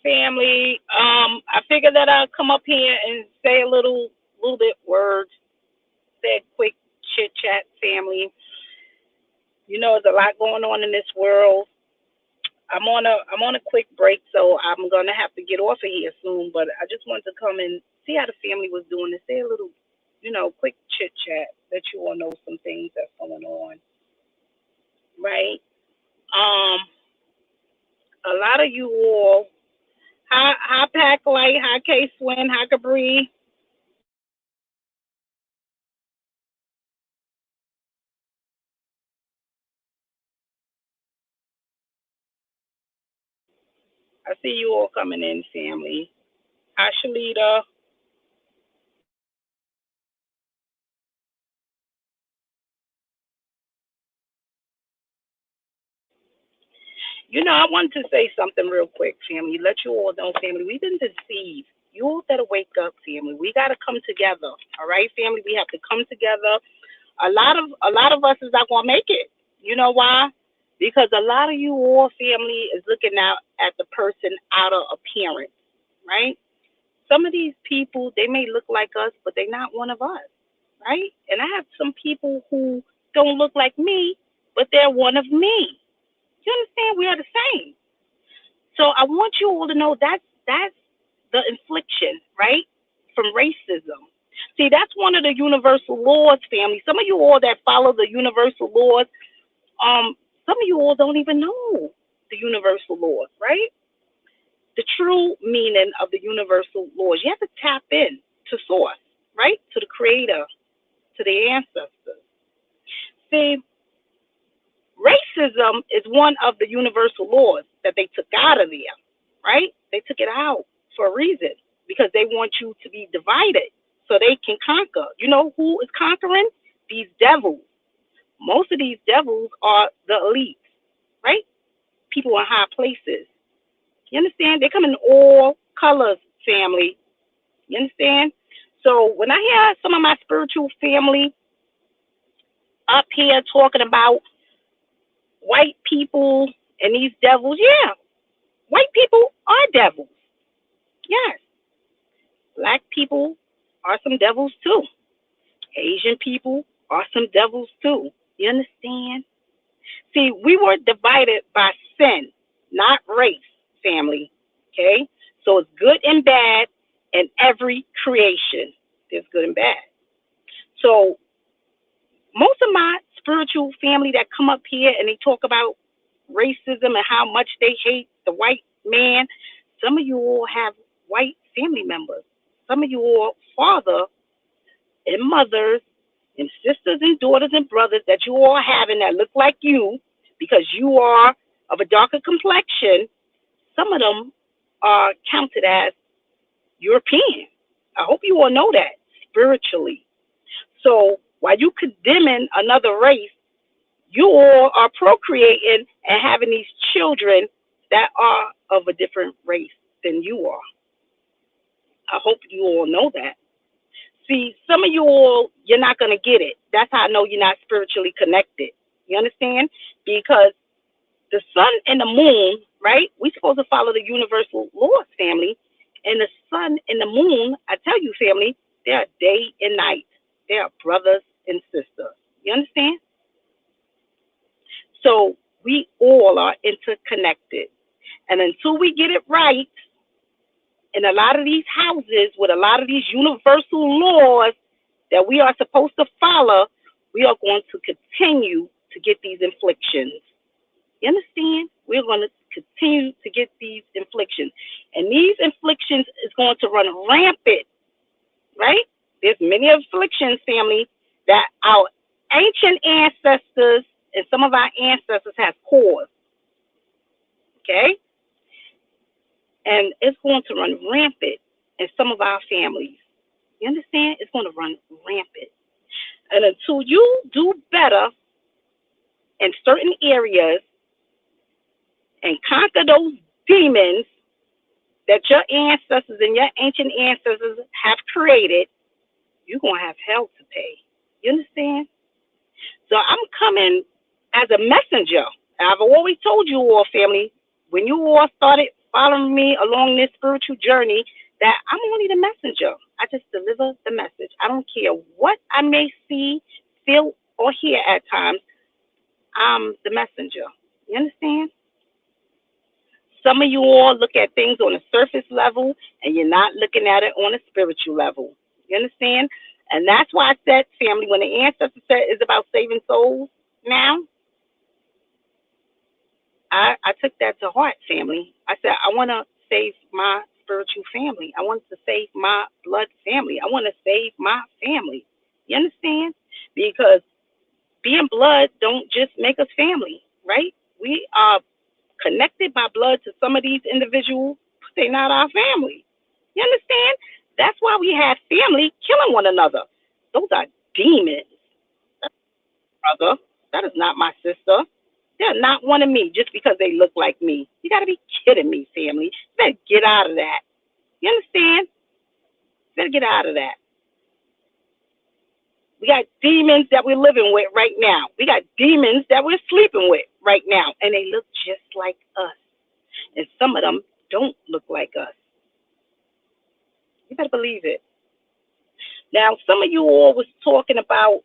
family. I figured that I'd come up here and say a little bit words, say a quick chit chat, family. You know, there's a lot going on in this world. I'm on a quick break, so I'm gonna have to get off of here soon. But I just wanted to come and see how the family was doing and say a little, quick chit chat, let you all know some things that's going on, right? Um, a lot of you all, hi Pack Light, hi K Swin, hi Cabri. I see you all coming in, family. Hi Shalita. I wanted to say something real quick, family. Let you all know, family, we've been deceived. You all better wake up, family. We gotta come together. All right, family. We have to come together. A lot of us is not gonna make it. You know why? Because a lot of you all, family, is looking out at the person outer appearance, right? Some of these people, they may look like us, but they're not one of us, right? And I have some people who don't look like me, but they're one of me. You understand? We are the same. So I want you all to know that's the infliction, right? From racism. See, that's one of the universal laws, family. Some of you all that follow the universal laws, um, some of you all don't even know the universal laws, right? The true meaning of the universal laws. You have to tap in to source, right? To the creator, to the ancestors. See, racism is one of the universal laws that they took out of there, right? They took it out for a reason because they want you to be divided so they can conquer. You know who is conquering? These devils. Most of these devils are the elites, right? People in high places. You understand? They come in all colors, family. You understand? So when I hear some of my spiritual family up here talking about white people and these devils, yeah, white people are devils. Yes. Black people are some devils too. Asian people are some devils too. You understand? See, we were divided by sin, not race, family. Okay? So it's good and bad in every creation. There's good and bad. So most of my spiritual family that come up here and they talk about racism and how much they hate the white man, some of you all have white family members. Some of you all father and mothers and sisters and daughters and brothers that you all have and that look like you because you are of a darker complexion. Some of them are counted as European. I hope you all know that spiritually. So while you condemning another race, you all are procreating and having these children that are of a different race than you are. I hope you all know that. See, some of you all, you're not going to get it. That's how I know you're not spiritually connected. You understand? Because the sun and the moon, right? We're supposed to follow the universal laws, family. And the sun and the moon, I tell you, family, they are day and night. They are brothers and sisters. You understand? So we all are interconnected. And until we get it right, in a lot of these houses with a lot of these universal laws that we are supposed to follow, we are going to continue to get these inflictions. You understand? We're going to continue to get these inflictions. And these inflictions is going to run rampant, right? There's many afflictions, family, that our ancient ancestors and some of our ancestors have caused, okay? And it's going to run rampant in some of our families. You understand? It's going to run rampant. And until you do better in certain areas and conquer those demons that your ancestors and your ancient ancestors have created, you're going to have hell to pay. You understand? So I'm coming as a messenger. I've always told you all, family, when you all started following me along this spiritual journey, that I'm only the messenger. I just deliver the message. I don't care what I may see, feel, or hear at times. I'm the messenger. You understand? Some of you all look at things on a surface level and you're not looking at it on a spiritual level. You understand? And that's why I said, family, when the ancestor said it's about saving souls now, I took that to heart, family. I said, I want to save my spiritual family. I want to save my blood family. I want to save my family. You understand? Because being blood don't just make us family, right? We are connected by blood to some of these individuals, but they're not our family. You understand? That's why we have family killing one another. Those are demons, brother. That is not my sister. They're not one of me just because they look like me. You got to be kidding me, family. You better get out of that. You understand? You better get out of that. We got demons that we're living with right now. We got demons that we're sleeping with right now, and they look just like us. And some of them don't look like us. You better believe it. Now, some of you all was talking about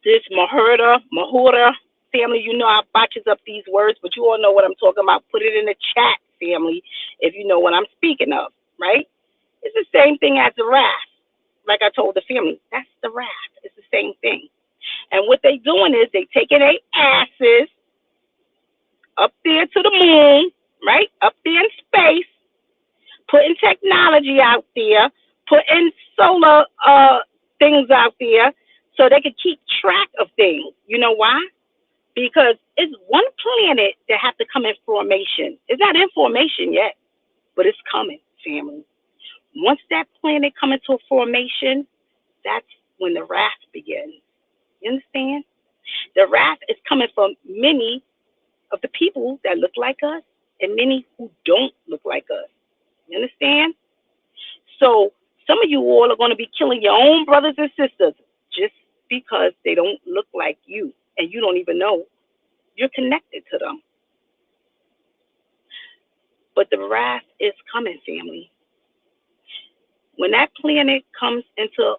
this Mahura family. You know I botches up these words, but you all know what I'm talking about. Put it in the chat, family, if you know what I'm speaking of, right? It's the same thing as the wrath. Like I told the family, that's the wrath. It's the same thing. And what they doing is they taking their asses up there to the moon, right? Up there in space, putting technology out there, putting solar things out there so they can keep track of things. You know why? Because it's one planet that have to come in formation. It's not in formation yet, but it's coming, family. Once that planet come into formation, that's when the wrath begins. You understand? The wrath is coming from many of the people that look like us and many who don't look like us. You understand? So some of you all are going to be killing your own brothers and sisters just because they don't look like you and you don't even know you're connected to them. But the wrath is coming, family. When that planet comes into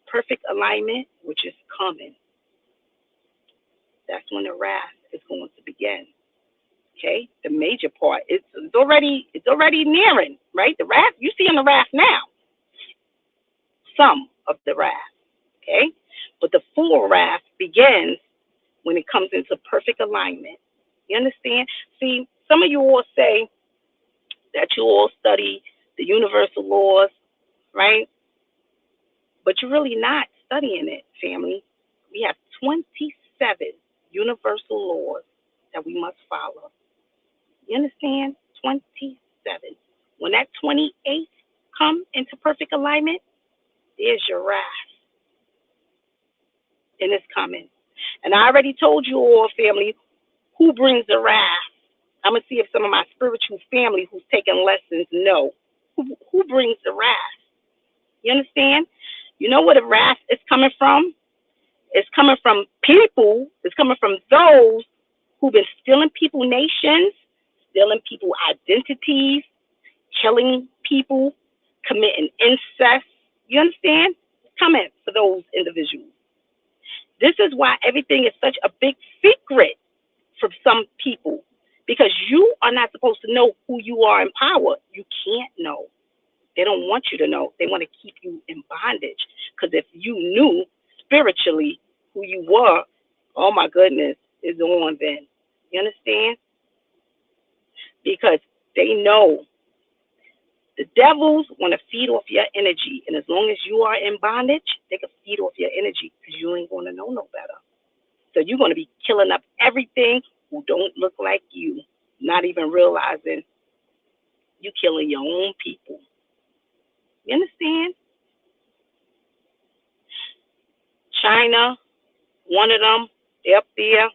perfect alignment, which is coming, that's when the wrath is going to begin. Okay, the major part it's already nearing, right? The wrath, you see in the wrath now, some of the wrath, okay, but the full wrath begins when it comes into perfect alignment. You understand? See, some of you all say that you all study the universal laws, right? But you're really not studying it, family. We have 27 universal laws that we must follow. You understand? 27. When that 28th come into perfect alignment, there's your wrath. And it's coming. And I already told you all, family, who brings the wrath. I'm going to see if some of my spiritual family who's taking lessons know. Who brings the wrath? You understand? You know where the wrath is coming from? It's coming from people. It's coming from those who've been stealing people nations, stealing people identities, killing people, committing incest. You understand? It's coming for those individuals. This is why everything is such a big secret from some people, because you are not supposed to know who you are in power. You can't know. They don't want you to know. They want to keep you in bondage. Because if you knew spiritually who you were, oh my goodness, it's on then. You understand? Because they know the devils want to feed off your energy. And as long as you are in bondage, they can feed off your energy because you ain't going to know no better. So you're going to be killing up everything who don't look like you, not even realizing you're killing your own people. You understand? China, one of them, they're up there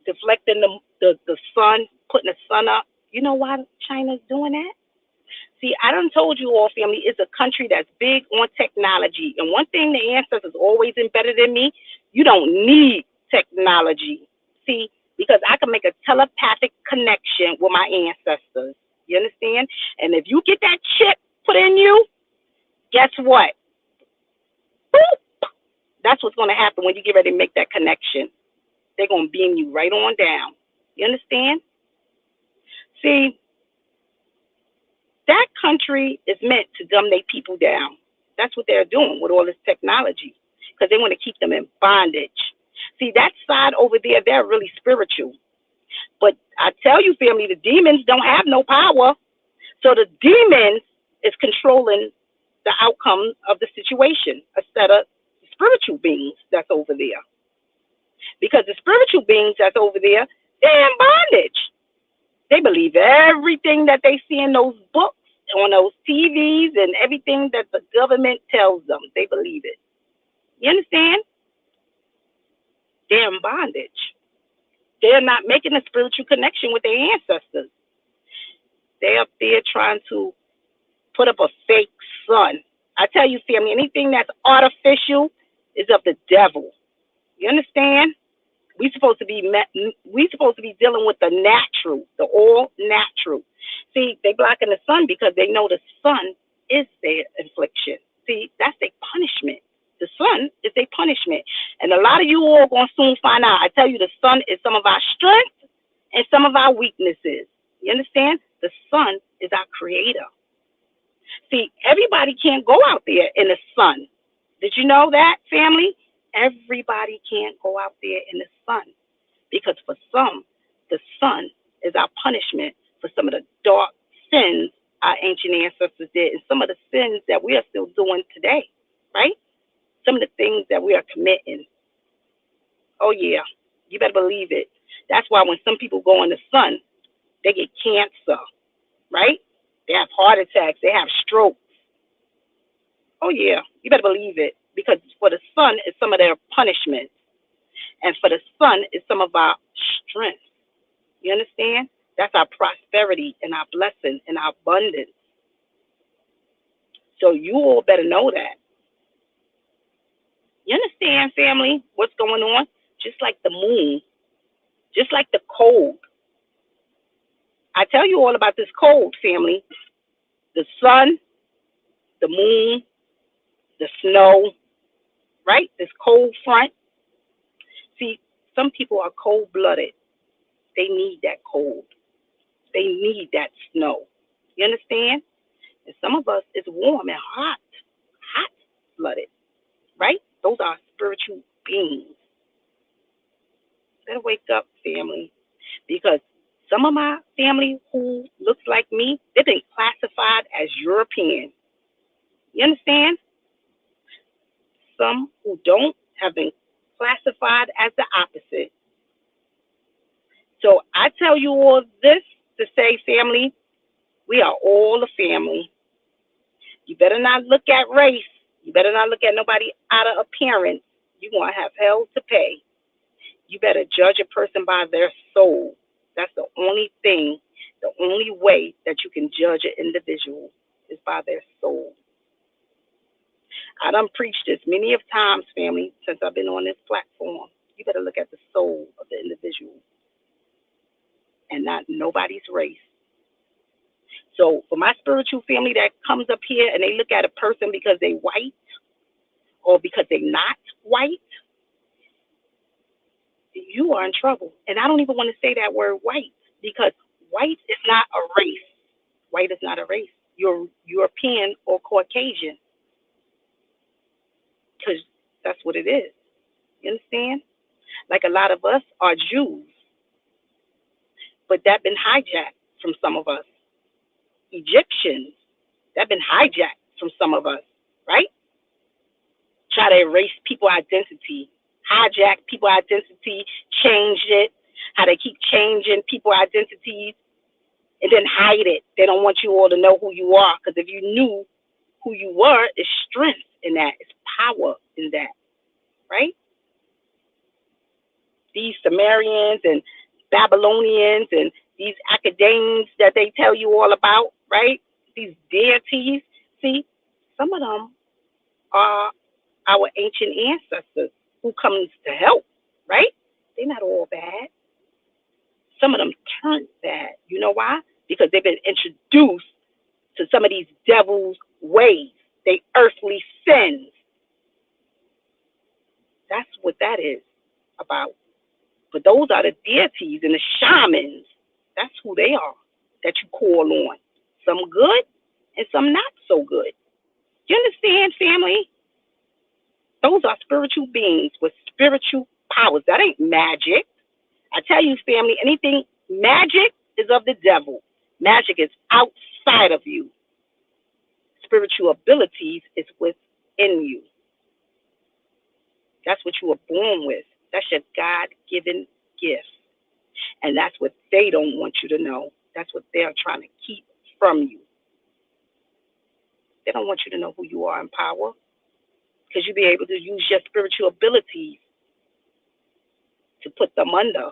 deflecting the sun, putting the sun up. You know why China's doing that? See, I done told you all, family, it's a country that's big on technology. And one thing the ancestors always embedded in me, you don't need technology. See, because I can make a telepathic connection with my ancestors. You understand? And if you get that chip put in you, guess what? Boop. That's what's going to happen when you get ready to make that connection. They're going to beam you right on down. You understand? See, that country is meant to dumb their people down. That's what they're doing with all this technology, because they want to keep them in bondage. See, that side over there, they're really spiritual. But I tell you, family, the demons don't have no power. So the demons is controlling the outcome of the situation instead of the spiritual beings that's over there. Because the spiritual beings that's over there, they're in bondage. They believe everything that they see in those books, on those TVs, and everything that the government tells them. They believe it. You understand? They're in bondage. They're not making a spiritual connection with their ancestors. They're up there trying to put up a fake sun. I tell you, family, anything that's artificial is of the devil. You understand? We supposed to be dealing with the natural, the all natural. See, they blocking the sun because they know the sun is their affliction. See, that's their punishment. The sun is their punishment. And a lot of you all going to soon find out. I tell you, the sun is some of our strengths and some of our weaknesses. You understand? The sun is our creator. See, everybody can't go out there in the sun. Did you know that, family? Everybody can't go out there in the sun, because for some, the sun is our punishment for some of the dark sins our ancient ancestors did, and some of the sins that we are still doing today, right? Some of the things that we are committing. Oh, yeah, you better believe it. That's why when some people go in the sun, they get cancer, right? They have heart attacks. They have strokes. Oh, yeah, you better believe it. Because for the sun is some of their punishments. And for the sun is some of our strength. You understand? That's our prosperity and our blessing and our abundance. So you all better know that. You understand, family, what's going on? Just like the moon, just like the cold. I tell you all about this cold, family. The sun, the moon, the snow, right? This cold front. See, some people are cold-blooded. They need that cold. They need that snow. You understand? And some of us is warm and hot-blooded, right? Those are spiritual beings. Better wake up, family, because some of my family who looks like me, they've been classified as European. You understand? Some who don't have been classified as the opposite. So I tell you all this to say, family, we are all a family. You better not look at race. You better not look at nobody out of appearance. You're going to have hell to pay. You better judge a person by their soul. That's the only thing, the only way that you can judge an individual is by their soul. I done preached this many of times, family, since I've been on this platform. You better look at the soul of the individual and not nobody's race. So for my spiritual family that comes up here and they look at a person because they white or because they're not white, you are in trouble. And I don't even want to say that word white, because white is not a race. White is not a race. You're European or Caucasian, because that's what it is. You understand? Like a lot of us are Jews, but that been hijacked from some of us. Egyptians, that been hijacked from some of us, right? Try to erase people's identity, hijack people's identity, change it, how they keep changing people's identities and then hide it. They don't want you all to know who you are, because if you knew who you were, it's strength in that, it's power in that, right? These Sumerians and Babylonians and these academics that they tell you all about, right? These deities, see, some of them are our ancient ancestors who comes to help, right? They're not all bad. Some of them turned bad. You know why? Because they've been introduced to some of these devil's ways, they earthly sins. That's what that is about. But those are the deities and the shamans. That's who they are that you call on. Some good and some not so good. You understand, family? Those are spiritual beings with spiritual powers. That ain't magic. I tell you, family, anything magic is of the devil. Magic is outside of you. Spiritual abilities is within you. That's what you were born with. That's your God-given gift. And that's what they don't want you to know. That's what they're trying to keep from you. They don't want you to know who you are in power, because you'll be able to use your spiritual abilities to put them under.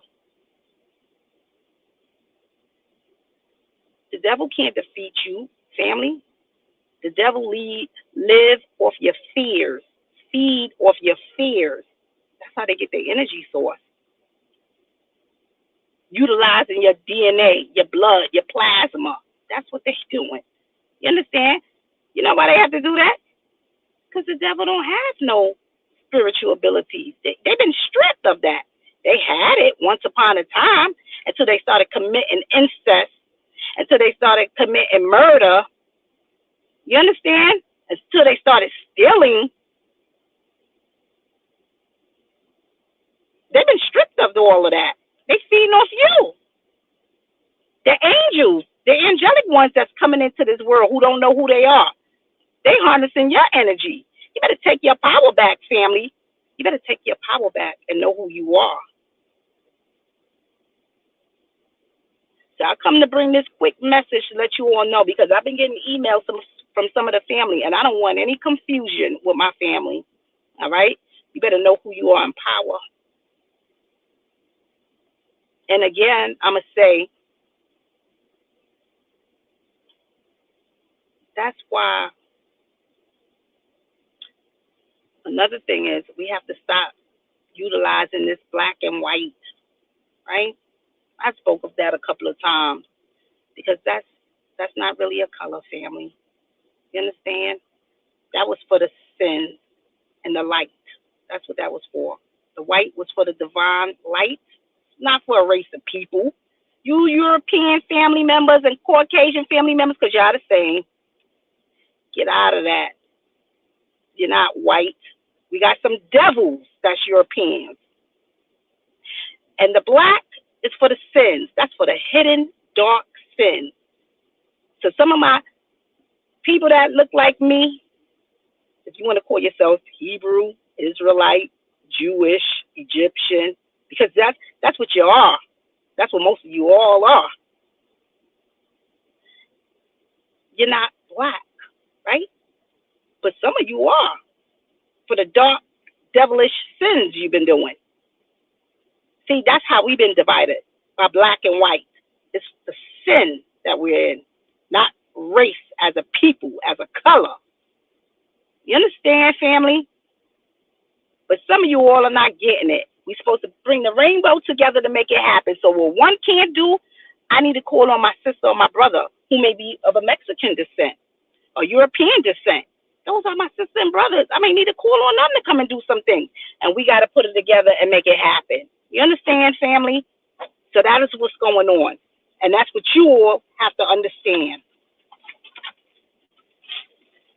The devil can't defeat you, family. The devil live off your fears, feed off your fears. That's how they get their energy source. Utilizing your DNA, your blood, your plasma. That's what they're doing. You understand? You know why they have to do that? Because the devil don't have no spiritual abilities. They've been stripped of that. They had it once upon a time until they started committing incest, until they started committing murder. You understand? Until they started stealing. They've been stripped of all of that. They feeding off you. The angels, the angelic ones that's coming into this world who don't know who they are, they harnessing your energy. You better take your power back, family. You better take your power back and know who you are. So I come to bring this quick message to let you all know, because I've been getting emails from some of the family, and I don't want any confusion with my family. All right? You better know who you are in power. And again, I'm going to say, that's why another thing is we have to stop utilizing this black and white, right? I spoke of that a couple of times, because that's not really a color, family. You understand? That was for the sin and the light. That's what that was for. The white was for the divine light, not for a race of people. You European family members and Caucasian family members, because y'all the same, get out of that. You're not white. We got some devils that's Europeans. And the black is for the sins. That's for the hidden, dark sins. So some of my people that look like me, if you want to call yourself Hebrew, Israelite, Jewish, Egyptian, because that's what you are. That's what most of you all are. You're not black, right? But some of you are, for the dark, devilish sins you've been doing. See, that's how we've been divided, by black and white. It's the sin that we're in, not race as a people, as a color. You understand, family? But some of you all are not getting it. We're supposed to bring the rainbow together to make it happen. So what one can't do, I need to call on my sister or my brother who may be of a Mexican descent or European descent. Those are my sisters and brothers. I may need to call on them to come and do some things. And we got to put it together and make it happen. You understand, family? So that is what's going on. And that's what you all have to understand.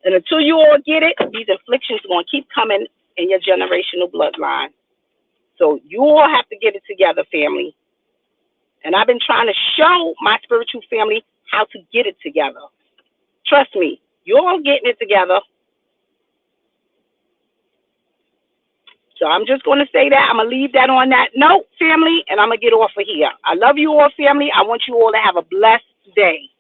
And until you all get it, these afflictions are going to keep coming in your generational bloodline. So you all have to get it together, family. And I've been trying to show my spiritual family how to get it together. Trust me, you're all getting it together. So I'm just going to say that. I'm going to leave that on that note, family, and I'm going to get off of here. I love you all, family. I want you all to have a blessed day.